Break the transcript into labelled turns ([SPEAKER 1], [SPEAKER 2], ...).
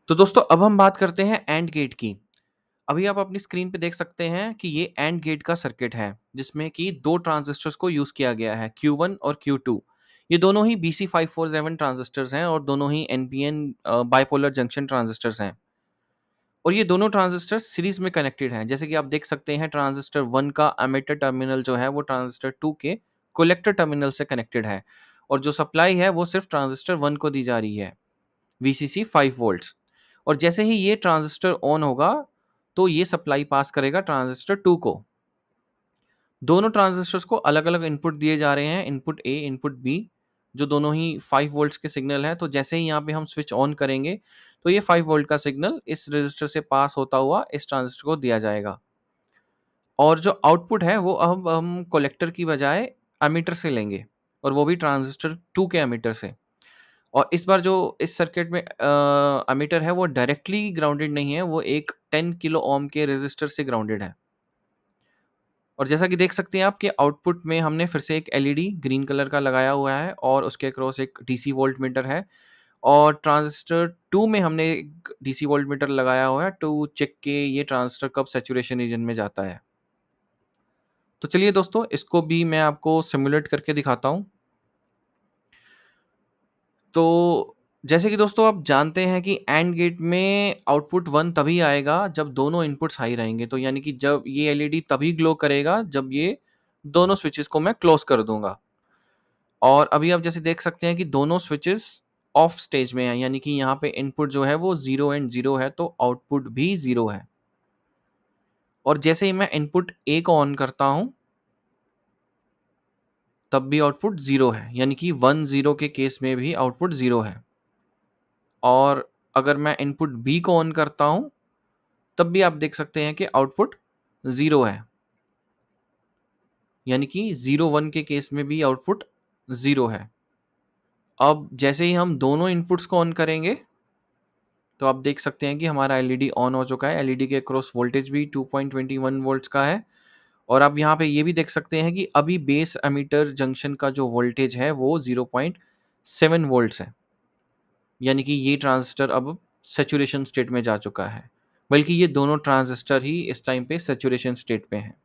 [SPEAKER 1] तो दोस्तों अब हम बात करते हैं एंड गेट की। अभी आप अपनी स्क्रीन पे देख सकते हैं कि ये एंड गेट का सर्किट है, जिसमें कि 2 ट्रांजिस्टर्स को यूज़ किया गया है, Q1 और Q2। ये दोनों ही BC547 ट्रांजिस्टर्स हैं और दोनों ही NPN बाइपोलर जंक्शन ट्रांजिस्टर्स हैं। और ये दोनों ट्रांजिस्टर सीरीज़ में कनेक्टेड हैं। जैसे कि आप देख सकते हैं ट्रांजिस्टर 1 का एमिटर टर्मिनल जो है वो ट्रांजिस्टर 2 के कलेक्टर टर्मिनल से कनेक्टेड है और जो सप्लाई है वो सिर्फ़ ट्रांजिस्टर 1 को दी जा रही है। VCC 5 volts. और जैसे ही ये ट्रांजिस्टर ऑन होगा तो ये सप्लाई पास करेगा ट्रांजिस्टर 2 को। दोनों ट्रांजिस्टर्स को अलग-अलग इनपुट दिए जा रहे हैं, इनपुट ए, इनपुट बी, जो दोनों ही 5 वोल्ट्स के सिग्नल हैं। तो जैसे ही यहाँ पे हम स्विच ऑन करेंगे तो ये 5 वोल्ट का सिग्नल इस रजिस्टर से पास होता हुआ इस ट्रांजिस्टर को दिया जाएगा। और जो आउटपुट है वो अब हम कलेक्टर की बजाय एमीटर से लेंगे और वो भी ट्रांजिस्टर 2 के एमीटर से। और इस बार जो इस सर्किट में एमीटर है वो डायरेक्टली ग्राउंडेड नहीं है, वो एक 10 किलो ओम के रेज़िस्टर से ग्राउंडेड है। और जैसा कि देख सकते हैं आप कि आउटपुट में हमने फिर से एक एलईडी ग्रीन कलर का लगाया हुआ है और उसके अक्रॉस एक डीसी वोल्टमीटर है और ट्रांजिस्टर 2 में हमने एक डीसी वोल्टमीटर लगाया हुआ है टू चेक के ये ट्रांजिस्टर कब सैचुरेशन रीजन में जाता है। तो चलिए दोस्तों इसको भी मैं आपको सिमुलेट करके दिखाता हूँ। तो जैसे कि दोस्तों आप जानते हैं कि एंड गेट में आउटपुट 1 तभी आएगा जब दोनों इनपुट्स हाई रहेंगे। तो यानी कि जब ये एलईडी तभी ग्लो करेगा जब ये दोनों स्विचेस को मैं क्लोज कर दूंगा। और अभी आप जैसे देख सकते हैं कि दोनों स्विचेस ऑफ स्टेज में हैं, यानी कि यहाँ पे इनपुट जो है वो 0 एंड 0 है तो आउटपुट भी 0 है। और जैसे ही मैं इनपुट ए को ऑन करता हूँ तब भी आउटपुट 0 है, यानी कि 1 0 के केस में भी आउटपुट 0 है। और अगर मैं इनपुट बी को ऑन करता हूँ तब भी आप देख सकते हैं कि आउटपुट 0 है, यानी कि 0 1 के केस में भी आउटपुट 0 है। अब जैसे ही हम दोनों इनपुट्स को ऑन करेंगे तो आप देख सकते हैं कि हमारा एलईडी ऑन हो चुका है। एलईडी के क्रॉस वोल्टेज भी 2.21 वोल्ट्स का है और आप यहाँ पे ये भी देख सकते हैं कि अभी बेस एमीटर जंक्शन का जो वोल्टेज है वो 0.7 वोल्ट्स है, यानी कि ये ट्रांजिस्टर अब सैचुरेशन स्टेट में जा चुका है। बल्कि ये दोनों ट्रांजिस्टर ही इस टाइम पे सैचुरेशन स्टेट पे हैं।